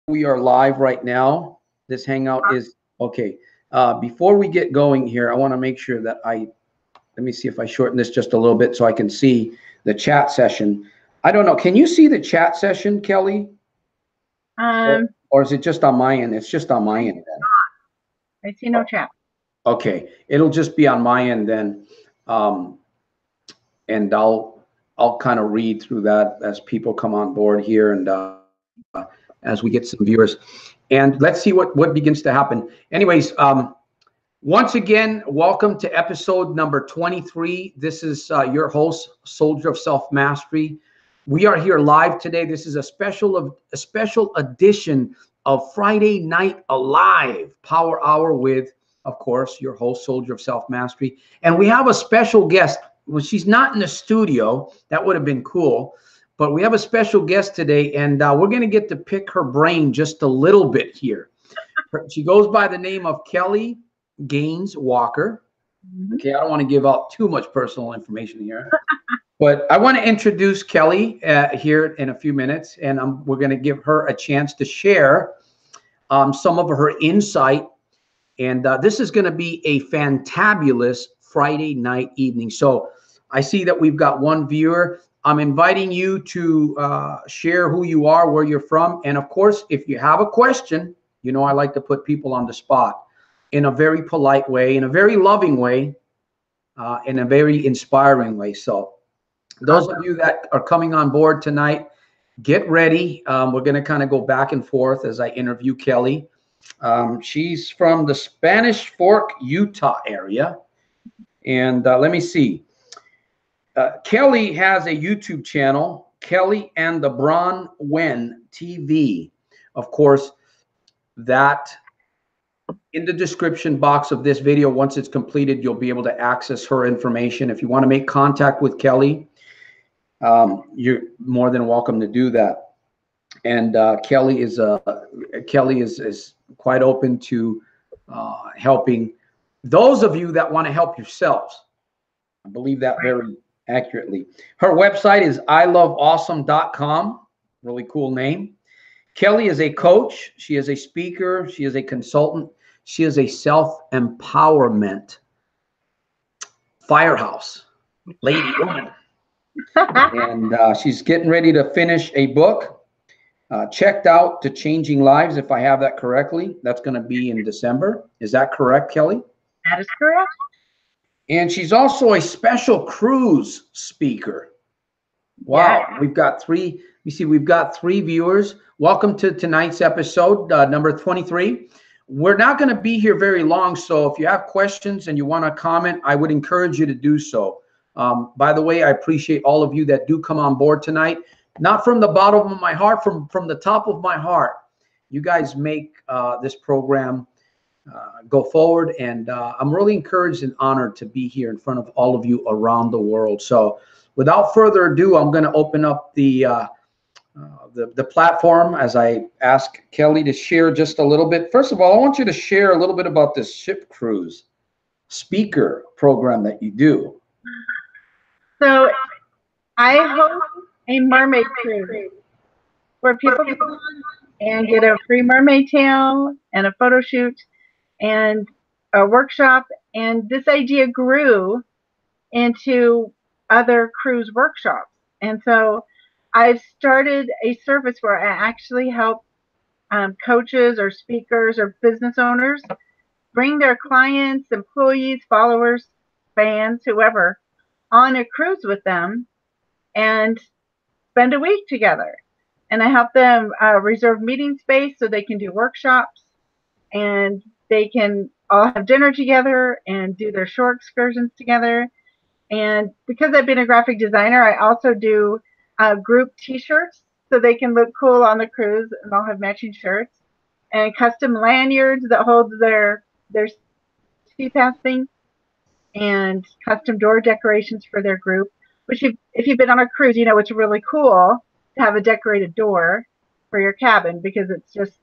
We are live right now. This hangout is okay. Before we get going here, I want to make sure that let me see if I shorten this just a little bit so I can see the chat session. I don't know. Can you see the chat session, Kelly? Or is it just on my end? It's just on my end then. I see no chat. Okay, it'll just be on my end then, and I'll kind of read through that as people come on board here, and as we get some viewers, and let's see what begins to happen. Anyways, once again, welcome to episode number 23. This is your host, Soldier of Self Mastery. We are here live today. This is a special edition of Friday Night Alive Power Hour with, of course, your host, Soldier of Self Mastery. And we have a special guest. Well, she's not in the studio. That would have been cool. But we have a special guest today, and we're going to get to pick her brain just a little bit here. She goes by the name of Kelly Gaines Walker. Okay, I don't want to give out too much personal information here. But I want to introduce Kelly here in a few minutes, and we're going to give her a chance to share some of her insight. And this is going to be a fantabulous Friday night evening. So I see that we've got one viewer. I'm inviting you to share who you are, where you're from. And of course, if you have a question, you know I like to put people on the spot in a very polite way, in a very loving way, in a very inspiring way. So those of you that are coming on board tonight, get ready. We're going to kind of go back and forth as I interview Kelly. She's from the Spanish Fork, Utah area. And let me see. Kelly has a YouTube channel, Kelly and the Bronwen TV. Of course, that in the description box of this video, once it's completed, you'll be able to access her information. If you want to make contact with Kelly, you're more than welcome to do that. And Kelly is quite open to helping those of you that want to help yourselves. I believe that very accurately. Her website is iloveawesome.com. Really cool name. Kelly is a coach. She is a speaker. She is a consultant. She is a self-empowerment firehouse lady woman. And she's getting ready to finish a book, Checked Out to Changing Lives, if I have that correctly. That's going to be in December. Is that correct, Kelly? That is correct. And she's also a special cruise speaker. Wow. Yeah. We've got three. You see, we've got three viewers. Welcome to tonight's episode, number 23. We're not going to be here very long. So if you have questions and you want to comment, I would encourage you to do so. By the way, I appreciate all of you that do come on board tonight. Not from the bottom of my heart, from the top of my heart. You guys make this program go forward, and I'm really encouraged and honored to be here in front of all of you around the world. So without further ado, I'm going to open up the platform as I ask Kelly to share just a little bit. First of all, I want you to share a little bit about this ship cruise speaker program that you do. So I host a mermaid cruise where people can come on and get a free mermaid tail and a photo shoot and a workshop. And this idea grew into other cruise workshops. And so I've started a service where I actually help coaches or speakers or business owners bring their clients, employees, followers, fans, whoever, on a cruise with them and spend a week together. And I help them reserve meeting space so they can do workshops, and they can all have dinner together and do their shore excursions together. And because I've been a graphic designer, I also do group t-shirts so they can look cool on the cruise, and I'll have matching shirts and custom lanyards that hold their sea passing, and custom door decorations for their group. Which, if you've been on a cruise, you know it's really cool to have a decorated door for your cabin, because it's just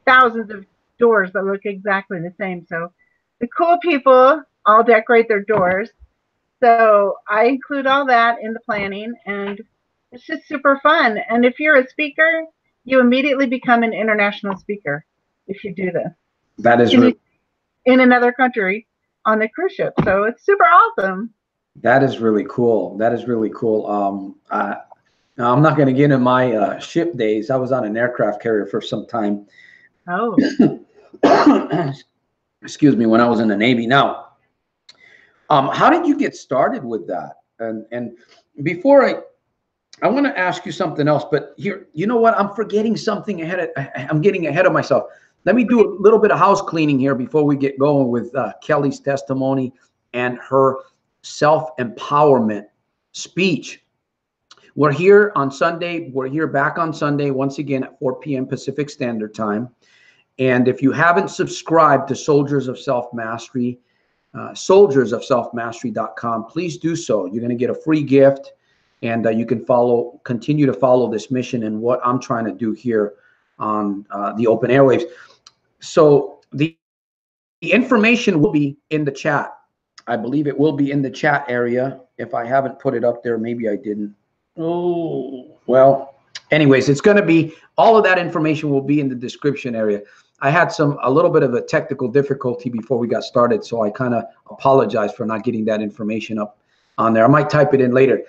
thousands of doors that look exactly the same. So the cool people all decorate their doors. So I include all that in the planning, and it's just super fun. And if you're a speaker, you immediately become an international speaker if you do this. That is really, in another country on the cruise ship. So it's super awesome. that is really cool. That is really cool. Now I'm not going to get into my ship days. I was on an aircraft carrier for some time. Oh. Excuse me, when I was in the Navy. Now, how did you get started with that? And before I want to ask you something else, but here, you know what? I'm forgetting something I'm getting ahead of myself. Let me do a little bit of house cleaning here before we get going with Kelly's testimony and her self-empowerment speech. We're here on Sunday. We're here back on Sunday once again at 4 p.m. Pacific Standard Time. And if you haven't subscribed to Soldiers of Self-Mastery, soldiersofselfmastery.com, please do so. You're going to get a free gift, and you can continue to follow this mission and what I'm trying to do here on the open airwaves. So the information will be in the chat. I believe it will be in the chat area. If I haven't put it up there, maybe I didn't. Oh, well, anyways, it's going to be, all of that information will be in the description area. I had a little bit of a technical difficulty before we got started, so I kind of apologize for not getting that information up on there. I might type it in later.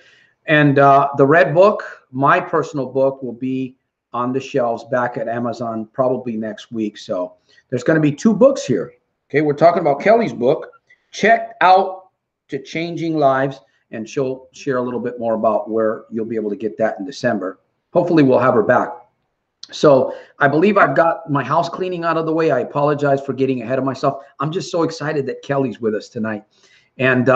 And the red book, my personal book, will be on the shelves back at Amazon probably next week. So there's going to be 2 books here. Okay, we're talking about Kelly's book, Check Out to Changing Lives, and she'll share a little bit more about where you'll be able to get that in December. Hopefully we'll have her back. So I believe I've got my house cleaning out of the way. I apologize for getting ahead of myself. I'm just so excited that Kelly's with us tonight. And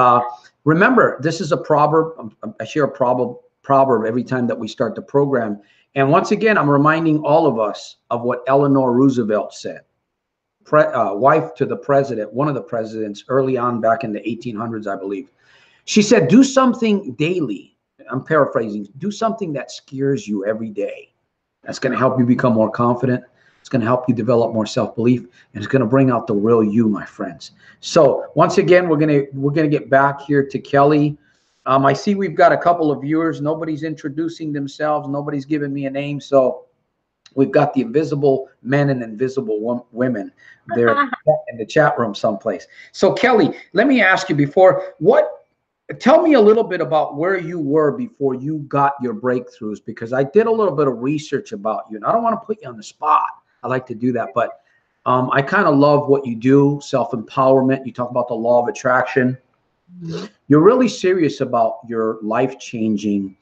remember, this is a proverb. I share a proverb every time that we start the program. And once again, I'm reminding all of us of what Eleanor Roosevelt said, wife to the president, one of the presidents early on back in the 1800s, I believe. She said, do something daily. I'm paraphrasing. Do something that scares you every day. That's going to help you become more confident. It's going to help you develop more self-belief, and it's going to bring out the real you, my friends. So once again, we're going to get back here to Kelly. I see we've got a couple of viewers. Nobody's introducing themselves. Nobody's giving me a name. So we've got the invisible men and invisible women there in the chat room someplace. So Kelly, let me ask you tell me a little bit about where you were before you got your breakthroughs, because I did a little bit of research about you, and I don't want to put you on the spot. I like to do that, but I kind of love what you do, self-empowerment. You talk about the law of attraction. Mm-hmm. You're really serious about your life-changing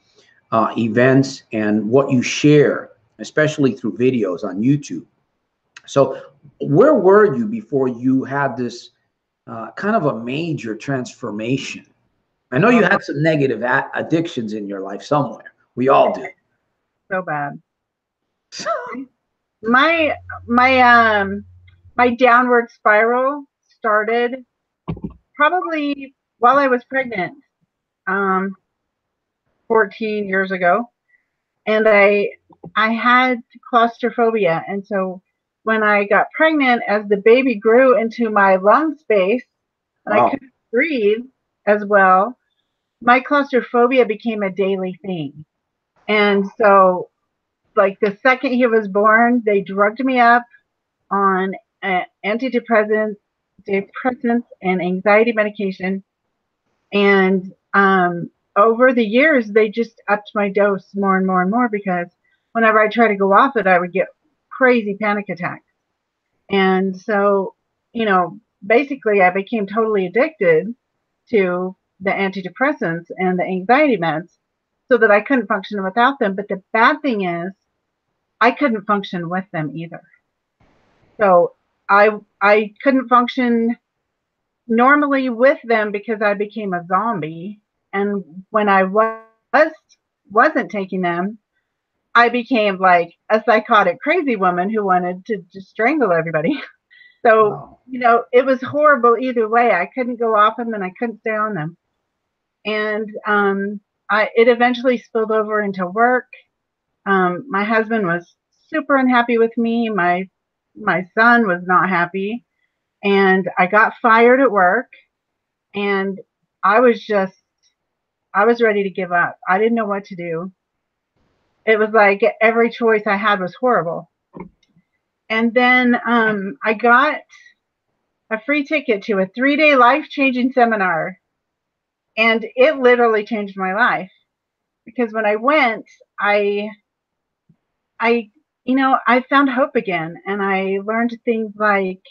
events and what you share, especially through videos on YouTube. So where were you before you had this kind of a major transformation? I know you had some negative addictions in your life somewhere. We all do. So bad. My downward spiral started probably while I was pregnant, 14 years ago, and I had claustrophobia, and so when I got pregnant, as the baby grew into my lung space, and I couldn't breathe as well, my claustrophobia became a daily thing. And so, like, the second he was born, they drugged me up on antidepressants and anxiety medication. And over the years, they just upped my dose more and more and more, because whenever I try to go off it, I would get crazy panic attacks. And so, basically I became totally addicted to the antidepressants and the anxiety meds, so that I couldn't function without them. But the bad thing is, I couldn't function with them either. So I couldn't function normally with them because I became a zombie. And when I wasn't taking them, I became like a psychotic crazy woman who wanted to just strangle everybody. So, it was horrible either way. I couldn't go off them and I couldn't stay on them. And it eventually spilled over into work. My husband was super unhappy with me. My son was not happy. And I got fired at work. And I was ready to give up. I didn't know what to do. It was like every choice I had was horrible. And then I got a free ticket to a 3-day life-changing seminar. And it literally changed my life. Because when I went, I, I found hope again. And I learned things like,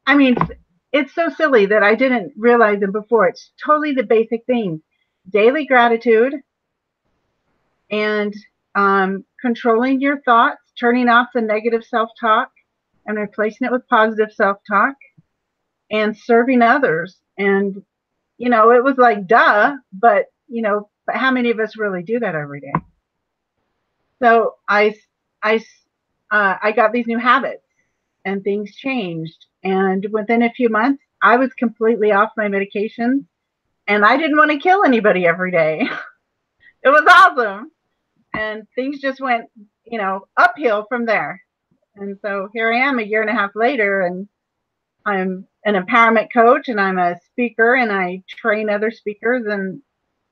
I mean, it's so silly that I didn't realize them before. It's totally the basic things. Daily gratitude and controlling your thoughts, turning off the negative self-talk and replacing it with positive self-talk, and serving others. And, it was like, duh, but how many of us really do that every day? So I got these new habits and things changed. And within a few months, I was completely off my medications and I didn't want to kill anybody every day. It was awesome. And things just went, uphill from there. And so here I am a year and a half later, and I'm an empowerment coach and I'm a speaker and I train other speakers. And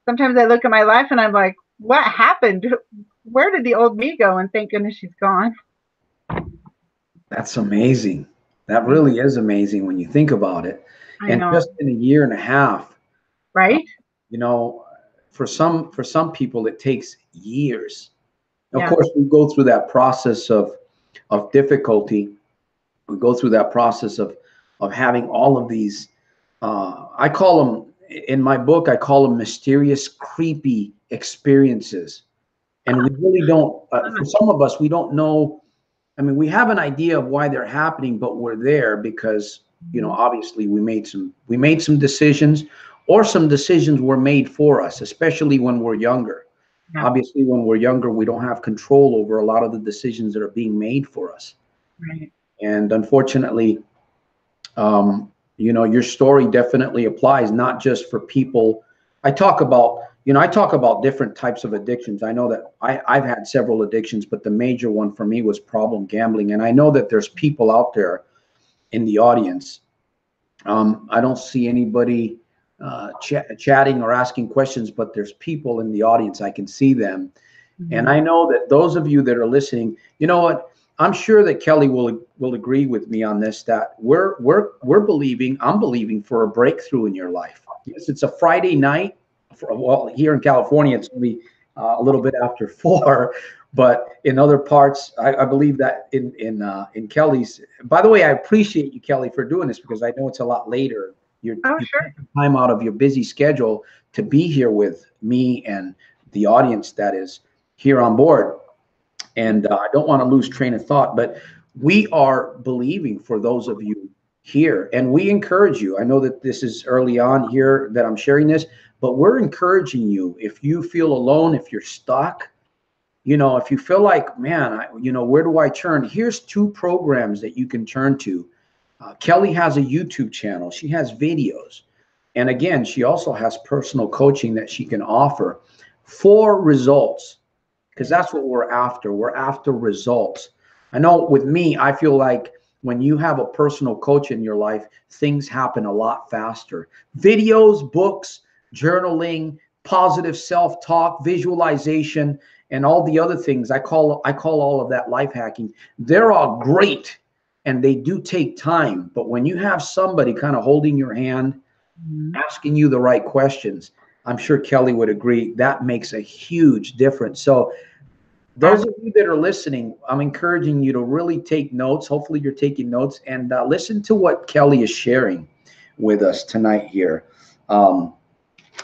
sometimes I look at my life and I'm like, what happened? Where did the old me go? And thank goodness she's gone. That's amazing. That really is amazing when you think about it. And just in a year and a half, right? For some people, it takes years. Of course, we go through that process of difficulty. We go through that process of having all of these. I call them in my book. I call them mysterious, creepy experiences, and we really don't. For some of us, we don't know. I mean, we have an idea of why they're happening, but we're there because obviously we made some decisions, or some decisions were made for us, especially when we're younger. Yeah. Obviously, when we're younger, we don't have control over a lot of the decisions that are being made for us. Right. And unfortunately, your story definitely applies not just for people. I talk about different types of addictions. I know that I've had several addictions, but the major one for me was problem gambling. And I know that there's people out there in the audience. I don't see anybody chatting or asking questions, but there's people in the audience. I can see them. Mm-hmm. And I know that those of you that are listening, you know what? I'm sure that Kelly will agree with me on this, that I'm believing for a breakthrough in your life. Yes, it's a Friday night. Well, here in California, it's only a little bit after 4, but in other parts, I believe that in Kelly's. By the way, I appreciate you, Kelly, for doing this, because I know it's a lot later. You're taking time out of your busy schedule to be here with me and the audience that is here on board. And I don't want to lose train of thought, but we are believing for those of you here, and we encourage you. I know that this is early on here that I'm sharing this, but we're encouraging you. If you feel alone, if you're stuck, if you feel like, man, where do I turn? Here's 2 programs that you can turn to. Kelly has a YouTube channel. She has videos. And again, she also has personal coaching that she can offer for results, because that's what we're after. We're after results. I know with me, I feel like when you have a personal coach in your life, things happen a lot faster. Videos, books, journaling, positive self-talk, visualization, and all the other things. I call all of that life hacking. They're all great, and they do take time. But when you have somebody kind of holding your hand, asking you the right questions, I'm sure Kelly would agree, that makes a huge difference. So those of you that are listening, I'm encouraging you to really take notes. Hopefully you're taking notes, and listen to what Kelly is sharing with us tonight here.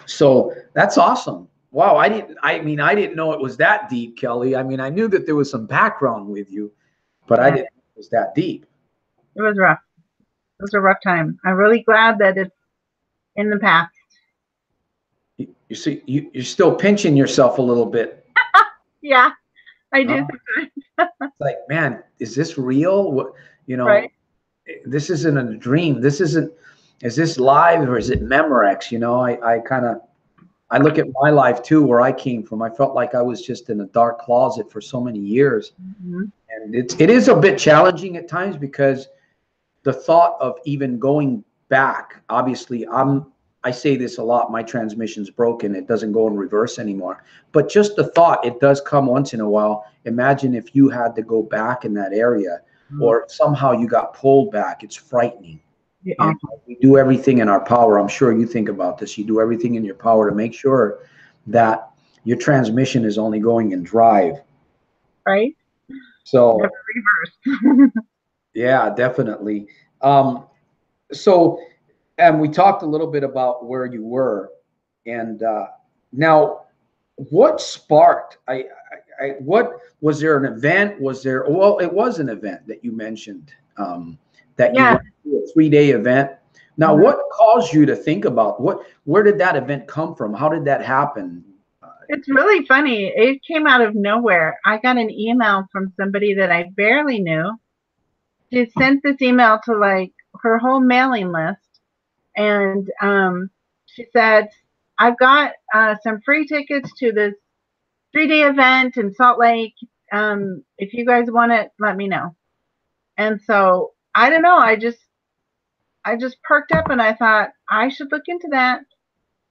So that's awesome. Wow. I didn't know it was that deep, Kelly. I mean, I knew that there was some background with you, but I didn't know it was that deep. It was rough. It was a rough time. I'm really glad that it's in the past. You see, you're still pinching yourself a little bit. Yeah, I do. It's like, man, is this real? Right. This isn't a dream. Is this live, or is it Memorex? I look at my life too, where I came from. I felt like I was just in a dark closet for so many years. Mm-hmm. And it is a bit challenging at times, because the thought of even going back, obviously I I say this a lot, my transmission's broken. It doesn't go in reverse anymore. But just the thought, it does come once in a while. Imagine if you had to go back in that area, or somehow you got pulled back. It's frightening. Yeah. And we do everything in our power. I'm sure you think about this. You do everything in your power to make sure that your transmission is only going in drive. Right. So Never reverse. yeah, definitely. So, and we talked a little bit about where you were, and now, what sparked? What was there an event? Was there? Well, it was an event that you mentioned. That you Yeah. went to a 3-day event. Now, what caused you to think about what? Where did that event come from? How did that happen? It's really funny. It came out of nowhere. I got an email from somebody that I barely knew. She sent this email to like her whole mailing list, and she said, "I've got some free tickets to this 3-day event in Salt Lake. If you guys want it, let me know." And so I don't know. I just perked up and I thought I should look into that.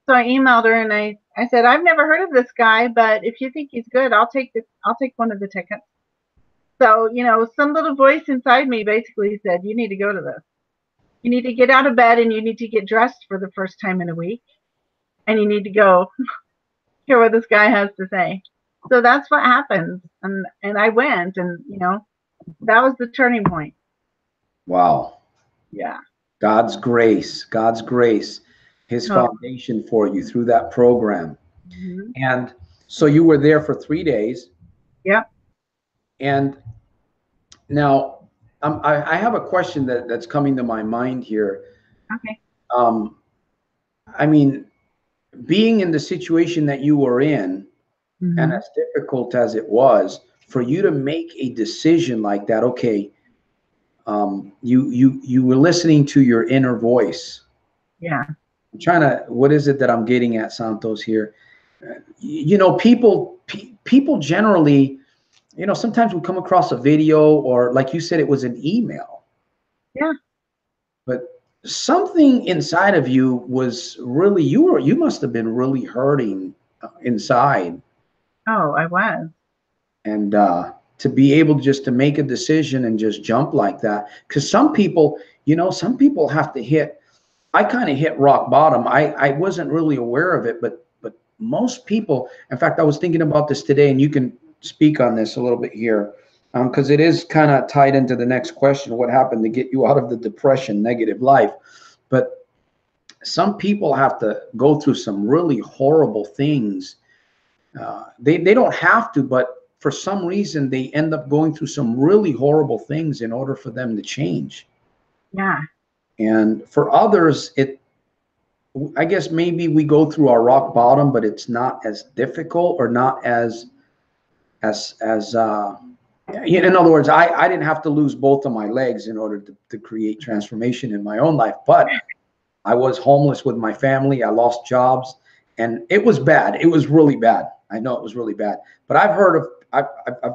So I emailed her and I said, "I've never heard of this guy, but if you think he's good, I'll take one of the tickets." So, some little voice inside me basically said, "You need to go to this. You need to get out of bed and you need to get dressed for the first time in a week. And you need to go hear what this guy has to say." So that's what happened. And I went, and, that was the turning point. Wow. Yeah. God's grace, his foundation for you through that program. And so you were there for 3 days. Yep. And now I have a question that's coming to my mind here. Okay. I mean, being in the situation that you were in, and as difficult as it was, for you to make a decision like that, okay, you were listening to your inner voice. Yeah. I'm trying to, what is it that I'm getting at, Santos, here? People generally, sometimes we come across a video, or like you said, it was an email. Yeah. But something inside of you was really, you must have been really hurting inside. Oh, I was. And to be able just to make a decision and just jump like that, because some people have to hit. I kind of hit rock bottom. I wasn't really aware of it, but most people, in fact, I was thinking about this today, and you can speak on this a little bit here, because it is kind of tied into the next question: what happened to get you out of the depression, negative life? But some people have to go through some really horrible things. They don't have to, but for some reason they end up going through some really horrible things in order for them to change. Yeah. And for others, I guess maybe we go through our rock bottom, but it's not as difficult, or not as in other words, I didn't have to lose both of my legs in order to create transformation in my own life, but I was homeless with my family. I lost jobs, and it was bad. It was really bad. I know it was really bad, but I've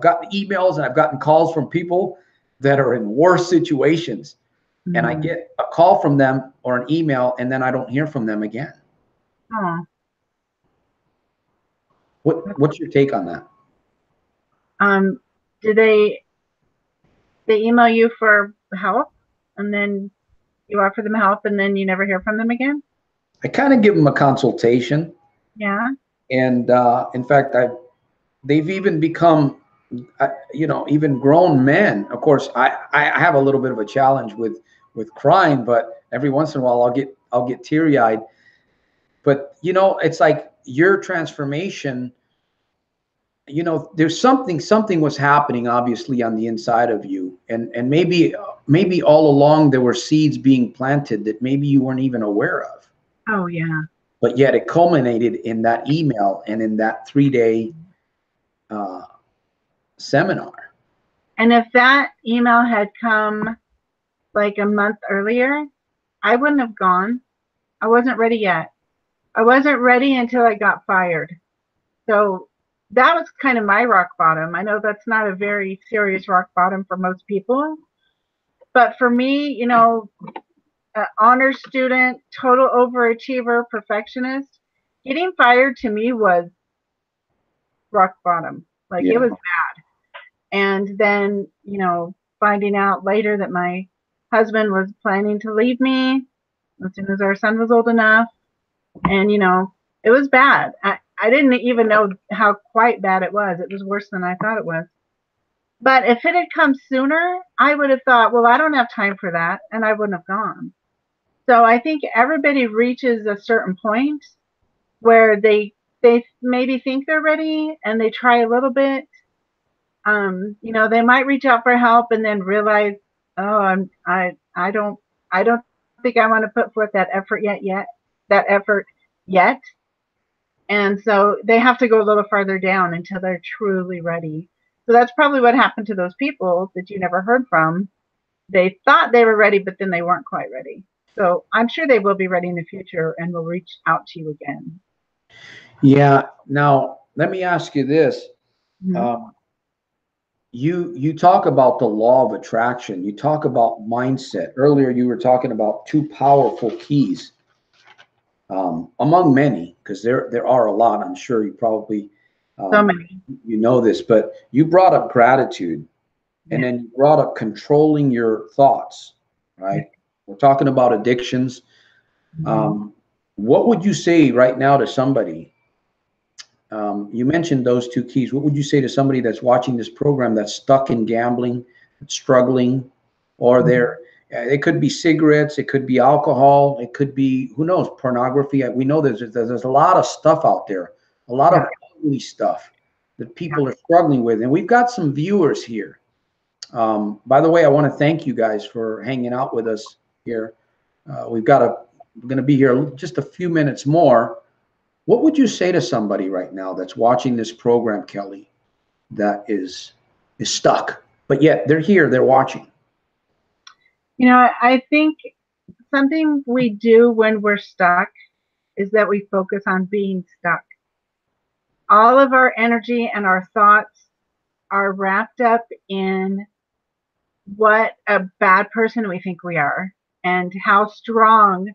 gotten emails and I've gotten calls from people that are in worse situations. And I get a call from them or an email, and then I don't hear from them again. Oh. What's your take on that? Did they email you for help, and then you offer them help, and then you never hear from them again? I kind of give them a consultation. Yeah. And in fact, they've even become, even grown men. Of course, I have a little bit of a challenge with crying, but every once in a while I'll get teary-eyed. But it's like your transformation. There's something was happening obviously on the inside of you, and maybe all along there were seeds being planted that maybe you weren't even aware of. Oh, yeah. But yet it culminated in that email and in that 3-day seminar. And if that email had come like a month earlier, I wouldn't have gone. I wasn't ready yet. I wasn't ready until I got fired. So that was kind of my rock bottom. I know that's not a very serious rock bottom for most people, but for me, honor student, total overachiever, perfectionist. Getting fired to me was rock bottom. Like it was bad. And then, finding out later that my husband was planning to leave me as soon as our son was old enough. And, it was bad. I didn't even know how quite bad it was. It was worse than I thought it was. But if it had come sooner, I would have thought, well, I don't have time for that. And I wouldn't have gone. So I think everybody reaches a certain point where they maybe think they're ready and they try a little bit. They might reach out for help and then realize, oh, I don't think I want to put forth that effort yet. And so they have to go a little farther down until they're truly ready. So that's probably what happened to those people that you never heard from. They thought they were ready, but then they weren't quite ready. So I'm sure they will be ready in the future and will reach out to you again. Yeah. Now, let me ask you this. Mm-hmm. You talk about the law of attraction. You talk about mindset. Earlier, you were talking about two powerful keys, among many, because there are a lot. I'm sure you probably So many. you know this, but you brought up gratitude, and then you brought up controlling your thoughts. Right? We're talking about addictions. What would you say right now to somebody? You mentioned those two keys. What would you say to somebody that's watching this program that's stuck in gambling, struggling, or it could be cigarettes, it could be alcohol, it could be, who knows, pornography. We know there's a lot of stuff out there, a lot of ugly stuff that people are struggling with. And we've got some viewers here. By the way, I want to thank you guys for hanging out with us here. We're going to be here just a few minutes more. What would you say to somebody right now that's watching this program, Kelly, that is stuck, but yet they're here, they're watching? I think something we do when we're stuck is that we focus on being stuck. All of our energy and our thoughts are wrapped up in what a bad person we think we are and how strong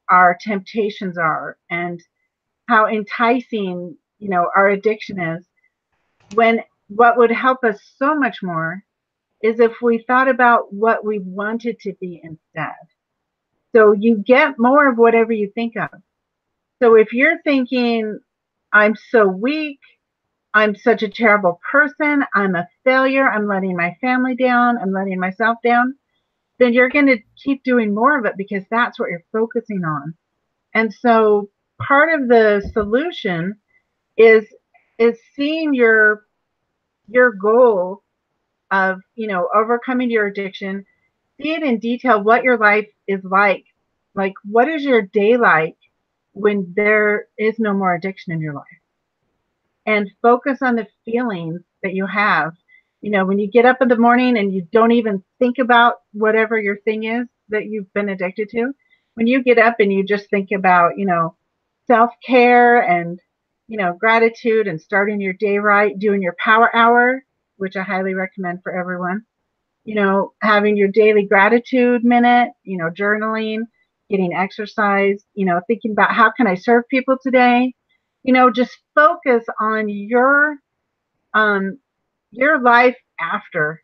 our temptations are and how enticing, our addiction is. When what would help us so much more is if we thought about what we wanted to be instead. So you get more of whatever you think of. So if you're thinking, I'm so weak, I'm such a terrible person, I'm a failure, I'm letting my family down, I'm letting myself down, then you're going to keep doing more of it because that's what you're focusing on. And so part of the solution is seeing your goal of, overcoming your addiction, see it in detail what your life is like. Like, what is your day like when there is no more addiction in your life? And focus on the feelings that you have. When you get up in the morning and you don't even think about whatever your thing is that you've been addicted to, when you get up and you just think about, self-care and, gratitude and starting your day right, doing your power hour, which I highly recommend for everyone, having your daily gratitude minute, journaling, getting exercise, thinking about how can I serve people today, just focus on your life after,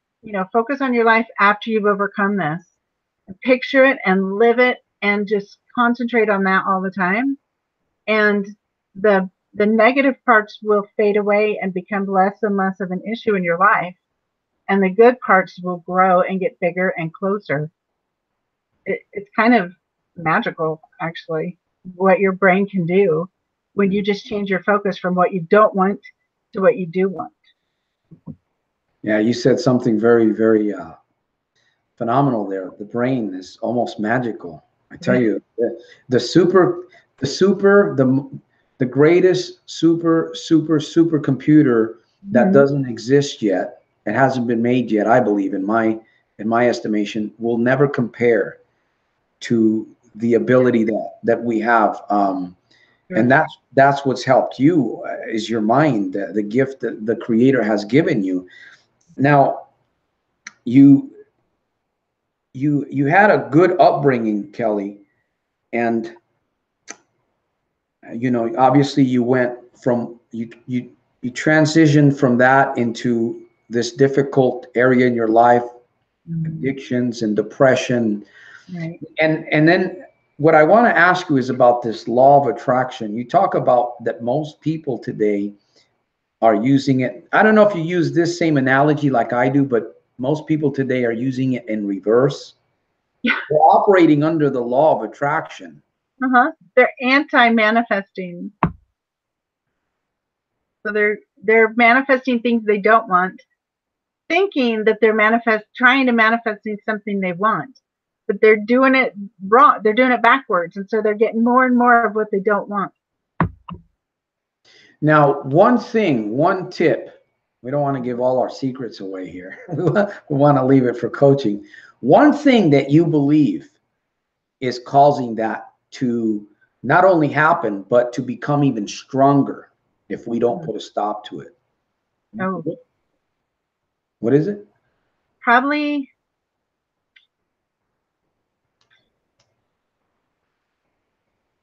focus on your life after you've overcome this. Picture it and live it and just concentrate on that all the time. And the negative parts will fade away and become less and less of an issue in your life. And the good parts will grow and get bigger and closer. It's kind of magical, actually, what your brain can do when you just change your focus from what you don't want to what you do want. Yeah, you said something very, very phenomenal there. The brain is almost magical. I tell you, the greatest super computer that doesn't exist yet, it hasn't been made yet, I believe, in my estimation, will never compare to the ability that we have. And that's what's helped you, is your mind, the gift that the Creator has given you. Now, you had a good upbringing, Kelly, and obviously you went from you transitioned from that into this difficult area in your life, addictions and depression. Right. And then what I want to ask you is about this law of attraction. You talk about that most people today are using it. I don't know if you use this same analogy like I do, but most people today are using it in reverse. Yeah. They're operating under the law of attraction. They're anti-manifesting. So they're manifesting things they don't want, thinking that they're trying to manifesting something they want, but they're doing it wrong. They're doing it backwards, and so they're getting more and more of what they don't want. Now, one tip, we don't want to give all our secrets away here. We want to leave it for coaching. One thing that you believe is causing that to not only happen, but to become even stronger if we don't put a stop to it. Oh. What is it? Probably,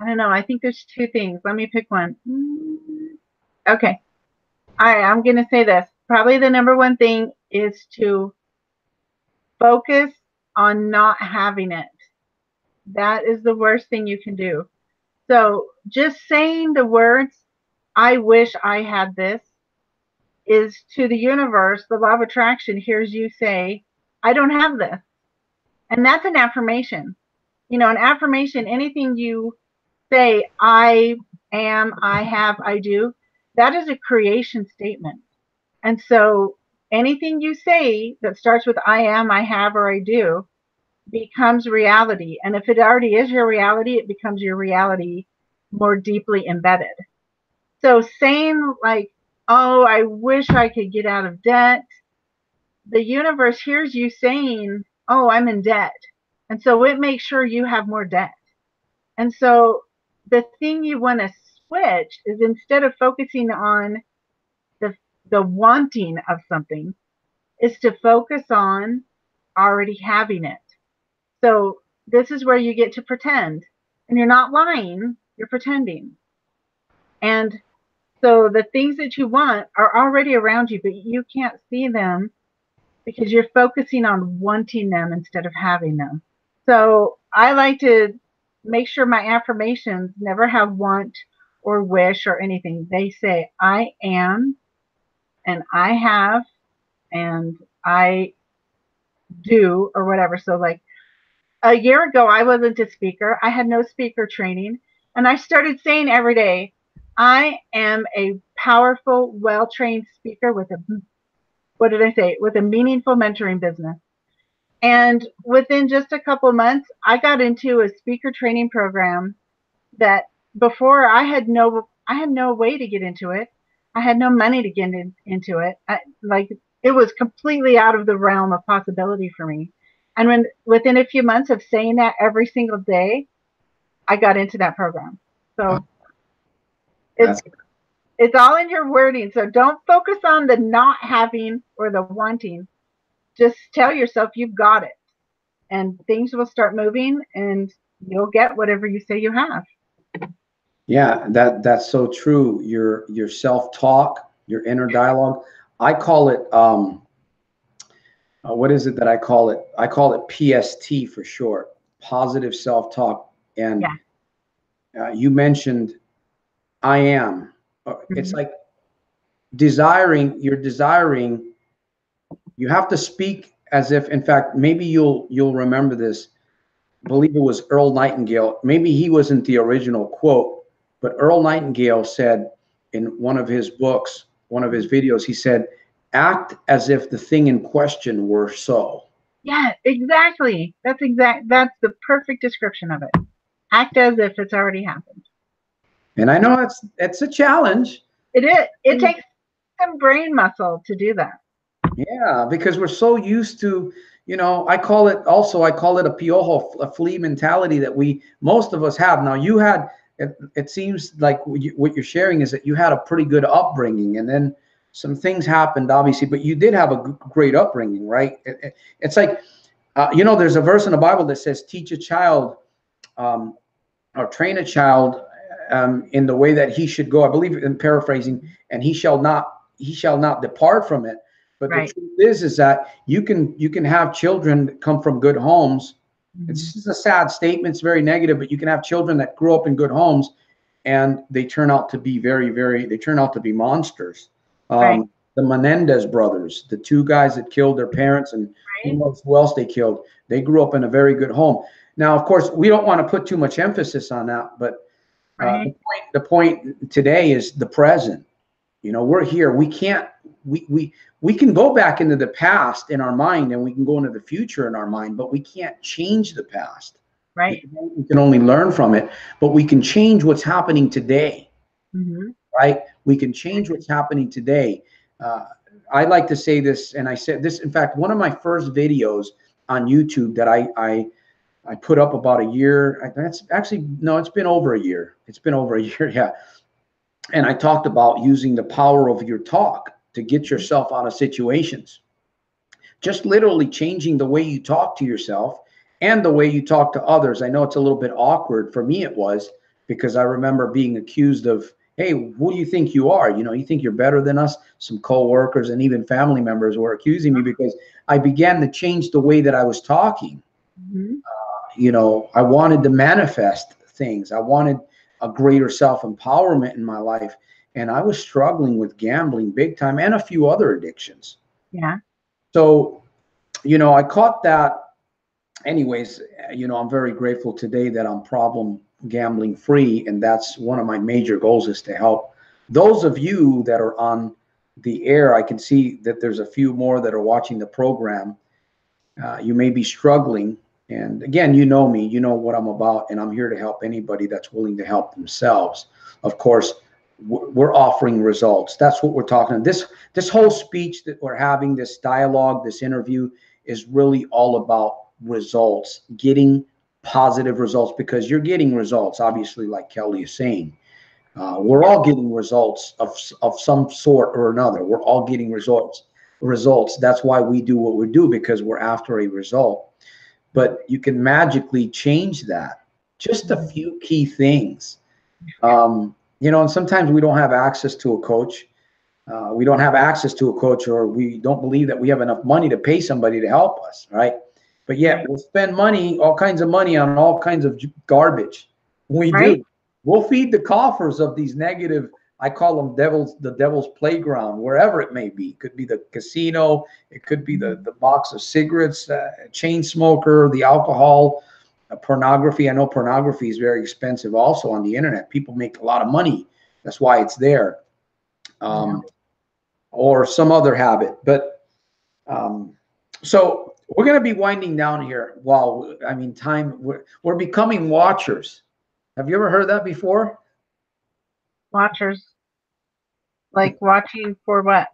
I don't know. I think there's two things. Let me pick one. Okay. I'm going to say this. Probably the number one thing is to focus on not having it. That is the worst thing you can do. So just saying the words, I wish I had this, is to the universe, the law of attraction hears you say, I don't have this. And that's an affirmation. An affirmation, anything you say, I am, I have, I do, that is a creation statement. And so anything you say that starts with I am, I have, or I do becomes reality. And if it already is your reality, it becomes your reality more deeply embedded. So saying like, oh, I wish I could get out of debt, the universe hears you saying, oh, I'm in debt. And so it makes sure you have more debt. And so the thing you want to switch is, instead of focusing on the wanting of something, is to focus on already having it. So this is where you get to pretend, and you're not lying, you're pretending. And so the things that you want are already around you, but you can't see them because you're focusing on wanting them instead of having them. So I like to make sure my affirmations never have want or wish or anything. They say, I am, and I have, and I do, or whatever. So like a year ago, I wasn't a speaker. I had no speaker training. And I started saying every day, I am a powerful, well-trained speaker with a meaningful mentoring business. And within just a couple months, I got into a speaker training program that before I had no way to get into it. I had no money to get into it. It was completely out of the realm of possibility for me. And within a few months of saying that every single day, I got into that program. So it's all in your wording. So don't focus on the not having or the wanting. Just tell yourself you've got it, and things will start moving, and you'll get whatever you say you have. Yeah, that's so true. Your self-talk, your inner dialogue. I call it what is it that I call it? I call it PST for short, positive self-talk. And you mentioned I am. It's like you're desiring, you have to speak as if, in fact, maybe you'll remember this. I believe it was Earl Nightingale. Maybe he wasn't the original quote, but Earl Nightingale said in one of his books, one of his videos, he said, act as if the thing in question were so. Yeah, exactly. That's the perfect description of it. Act as if it's already happened. And I know it's a challenge. It is. It takes some brain muscle to do that. Yeah, because we're so used to, I call it a piojo, a flea mentality that most of us have. Now you had, it seems like what you're sharing is that you had a pretty good upbringing, and then some things happened, obviously, but you did have a great upbringing, right? It's like, You know, there's a verse in the Bible that says, teach a child, um, or train a child in the way that he should go. I believe, in paraphrasing, and he shall not depart from it. But the Right. truth is that you can have children that come from good homes. It's a sad statement. It's very negative, but you can have children that grew up in good homes, and they turn out to be they turn out to be monsters. Right. The Menendez brothers, the two guys that killed their parents, and who Right. knows who else they killed, they grew up in a very good home. Now, of course, we don't want to put too much emphasis on that, but Right. the point today is the present. You know, we're here. We can't. We can go back into the past in our mind, and we can go into the future in our mind, but we can't change the past. Right. We can only learn from it, but we can change what's happening today. Right? We can change what's happening today. I like to say this, and I said this. In fact, one of my first videos on YouTube that I put up about a year. That's actually, no, it's been over a year. It's been over a year, yeah. And I talked about using the power of your talk to get yourself out of situations. Just literally changing the way you talk to yourself and the way you talk to others. I know it's a little bit awkward. For me, it was, because I remember being accused of, hey, who do you think you are? You know, you think you're better than us? Some co-workers and even family members were accusing me because I began to change the way that I was talking. You know, I wanted to manifest things. I wanted a greater self-empowerment in my life. And I was struggling with gambling big time and a few other addictions. Yeah. So, you know, I caught that. Anyways, you know, I'm very grateful today that I'm problem gambling free. And that's one of my major goals, is to help those of you that are on the air. I can see that there's a few more that are watching the program. You may be struggling. And again, you know me, you know what I'm about, and I'm here to help anybody that's willing to help themselves. Of course, we're offering results. That's what we're talking. This whole speech that we're having, this dialogue, this interview, is really all about results, getting positive results, because you're getting results, obviously, like Kelly is saying. We're all getting results of some sort or another. We're all getting results. That's why we do what we do, because we're after a result. But you can magically change that. Just a few key things. You know, and sometimes we don't have access to a coach. We don't have access to a coach, or we don't believe that we have enough money to pay somebody to help us, right? But yet we'll spend money, all kinds of money, on all kinds of garbage. We do. We'll feed the coffers of these negative, I call them the devil's playground, wherever it may be. It could be the casino. It could be the box of cigarettes, chain smoker, the alcohol, pornography. I know pornography is very expensive also on the internet. People make a lot of money. That's why it's there. Or some other habit. But so we're going to be winding down here. Wow. I mean, we're becoming watchers. Have you ever heard that before? Watchers. Like watching for what?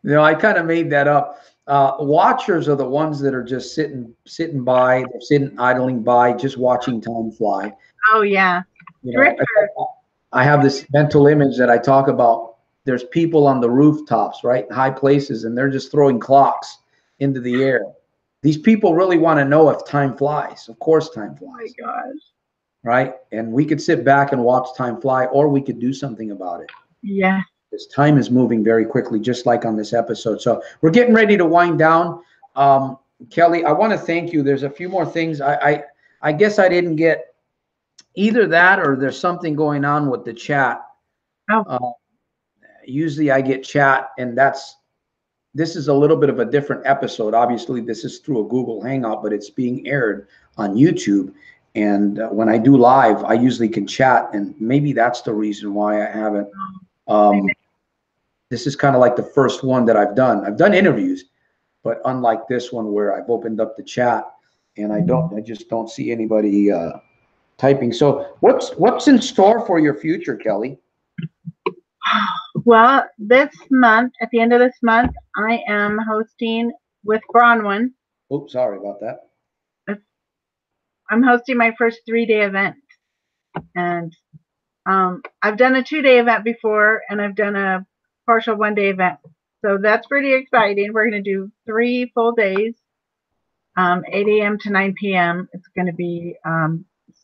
You know, I kind of made that up. Watchers are the ones that are just sitting by, they're sitting idling by, just watching time fly. Oh yeah. You know, I have this mental image that I talk about. There's people on the rooftops, right, in high places, and they're just throwing clocks into the air. These people really want to know if time flies. Of course, time flies. Oh my gosh. Right? And we could sit back and watch time fly, or we could do something about it. Yeah. This time is moving very quickly, just like on this episode. So we're getting ready to wind down. Kelly, I want to thank you. There's a few more things. I guess I didn't get either that, or there's something going on with the chat. Oh. Usually I get chat, and this is a little bit of a different episode. Obviously, this is through a Google Hangout, but it's being aired on YouTube. And when I do live, I usually can chat, and maybe that's the reason why I haven't. This is kind of like the first one that I've done. I've done interviews, but unlike this one where I've opened up the chat, and I just don't see anybody typing. So what's in store for your future, Kelly? Well, this month, at the end of this month, I am hosting with Bronwen. Oops, sorry about that. I'm hosting my first 3-day event. And I've done a 2-day event before, and I've done a partial 1-day event. So that's pretty exciting. We're going to do 3 full days. 8 a.m. to 9 p.m. It's going to be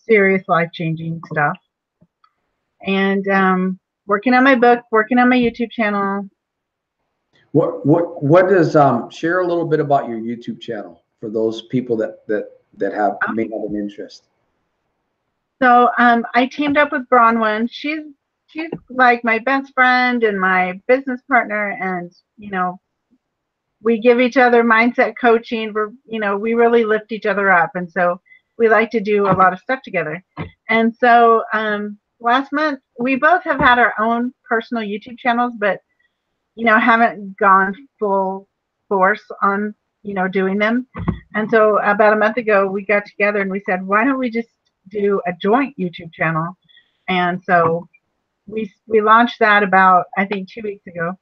serious life-changing stuff. And working on my book, working on my YouTube channel. What does share a little bit about your YouTube channel for those people that may have an interest? So I teamed up with Bronwen. She's like my best friend and my business partner, and you know, we give each other mindset coaching. We really lift each other up, and so we like to do a lot of stuff together. And so last month we both have had our own personal YouTube channels, but haven't gone full force on doing them. And so about a month ago we got together and we said, why don't we just do a joint YouTube channel? And so we launched that about, I think, 2 weeks ago.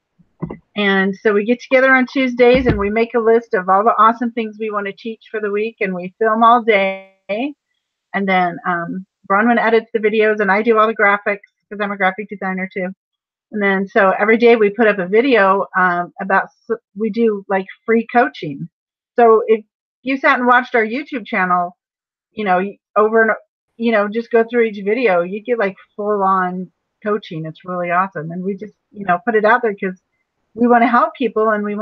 And so we get together on Tuesdays and we make a list of all the awesome things we want to teach for the week, and we film all day. And then Bronwen edits the videos and I do all the graphics because I'm a graphic designer too. And then so every day we put up a video we do like free coaching. So if you sat and watched our YouTube channel, over and just go through each video, you get like full on coaching. It's really awesome. And we just, put it out there because we want to help people, and we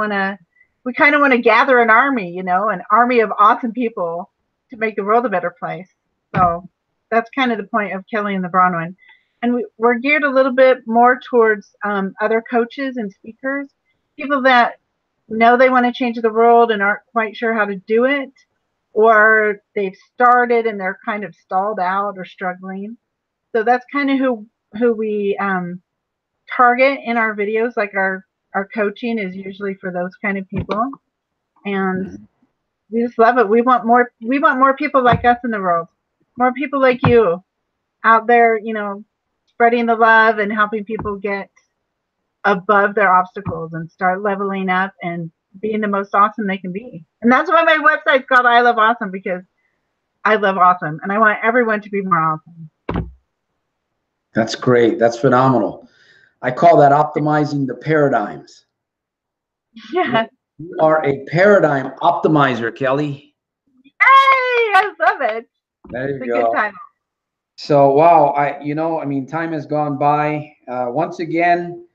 kind of want to gather an army, an army of awesome people to make the world a better place. So that's kind of the point of Kelly and the Bronwen. And we're geared a little bit more towards other coaches and speakers, people that know they want to change the world and aren't quite sure how to do it, or they've started and they're kind of stalled out or struggling. So that's kind of who we target in our videos. Like our coaching is usually for those kind of people, and we just love it. We want more people like us in the world, more people like you out there, spreading the love and helping people get above their obstacles and start leveling up and being the most awesome they can be. And that's why my website's called I Love Awesome, because I love awesome and I want everyone to be more awesome. That's great. That's phenomenal. I call that optimizing the paradigms. Yeah. You are a paradigm optimizer, Kelly. Hey, I love it. There you it's go. A good title. So, wow, time has gone by. Once again,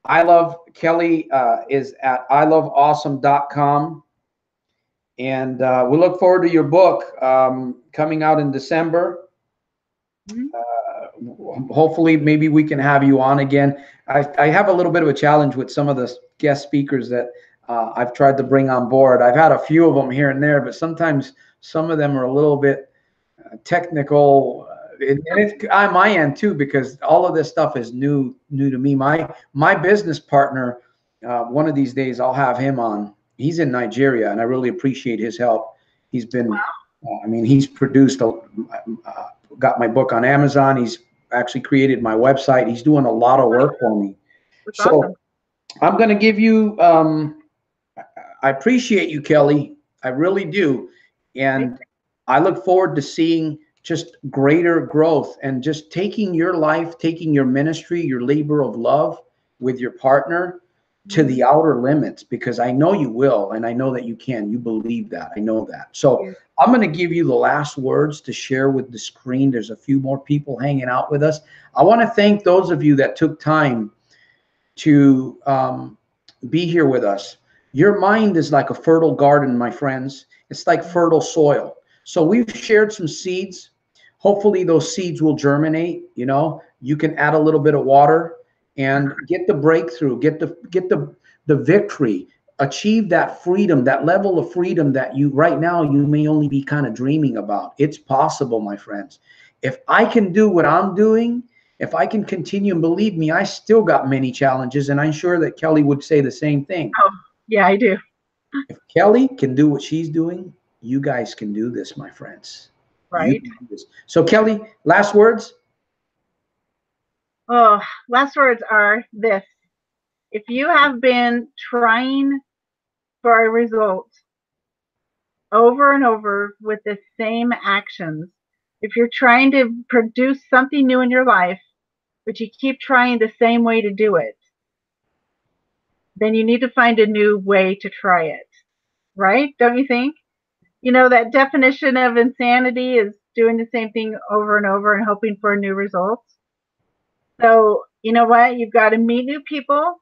I Love Kelly is at iloveawesome.com. And we look forward to your book coming out in December. Hopefully, maybe we can have you on again. I have a little bit of a challenge with some of the guest speakers that I've tried to bring on board. I've had a few of them here and there, but sometimes some of them are a little bit technical. And it's on my end too, because all of this stuff is new to me. My business partner, one of these days I'll have him on. He's in Nigeria, and I really appreciate his help. He's been, he's produced, got my book on Amazon. He's actually created my website. He's doing a lot of work for me. That's so awesome. I'm going to give you, I appreciate you, Kelly. I really do. And I look forward to seeing just greater growth and just taking your life, taking your ministry, your labor of love with your partner to the outer limits, because I know you will, and I know that you can. You believe that. I know that. So I'm going to give you the last words to share with the screen. There's a few more people hanging out with us. I want to thank those of you that took time to be here with us. Your mind is like a fertile garden, my friends. It's like fertile soil. So we've shared some seeds. Hopefully those seeds will germinate. You can add a little bit of water and get the breakthrough, get the victory, achieve that freedom, that level of freedom that you right now you may only be kind of dreaming about. It's possible, my friends. If I can do what I'm doing, if I can continue, and believe me, I still got many challenges, and I'm sure that Kelly would say the same thing. Oh, yeah, I do. If Kelly can do what she's doing, you guys can do this, my friends. Right. So Kelly, last words? Oh, last words are this. If you have been trying for a result over and over with the same actions, if you're trying to produce something new in your life, but you keep trying the same way to do it, then you need to find a new way to try it. Right? Don't you think? You know, that definition of insanity is doing the same thing over and over and hoping for new results. So, you know what? You've got to meet new people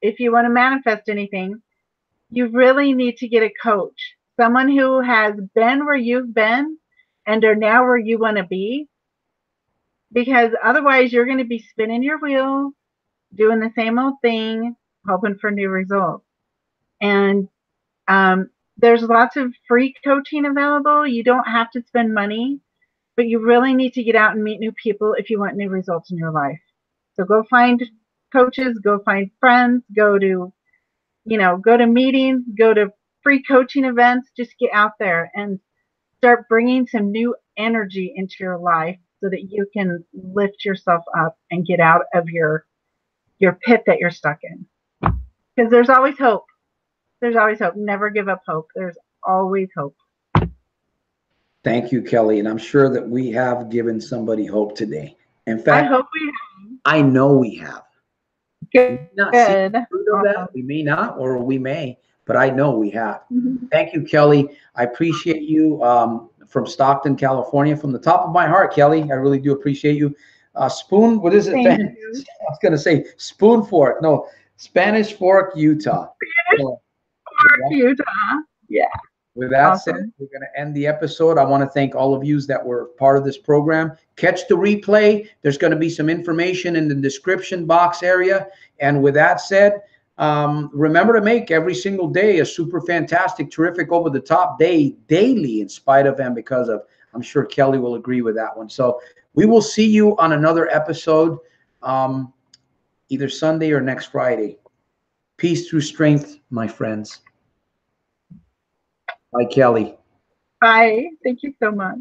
if you want to manifest anything. You really need to get a coach, someone who has been where you've been and are now where you want to be, because otherwise you're going to be spinning your wheels, doing the same old thing, hoping for new results. And there's lots of free coaching available. You don't have to spend money, but you really need to get out and meet new people if you want new results in your life. So go find coaches, go find friends, go to meetings, go to free coaching events. Just get out there and start bringing some new energy into your life so that you can lift yourself up and get out of your pit that you're stuck in. Because there's always hope. There's always hope. Never give up hope. There's always hope. Thank you, Kelly. And I'm sure that we have given somebody hope today. In fact, I hope we have. I know we have. Good. We may not see the fruit of that. We may not, or we may, but I know we have. Thank you, Kelly. I appreciate you from Stockton, California. From the top of my heart, Kelly, I really do appreciate you. Spoon, what is it? Thank I was going to say spoon fork. No, Spanish Fork, Utah. Spanish Fork, Utah. Yeah. With that said, we're going to end the episode. I want to thank all of you that were part of this program. Catch the replay. There's going to be some information in the description box area. And with that said, remember to make every single day a super fantastic, terrific, over-the-top day daily, in spite of and because of. I'm sure Kelly will agree with that one. So we will see you on another episode, either Sunday or next Friday. Peace through strength, my friends. Bye, Kelly. Bye. Thank you so much.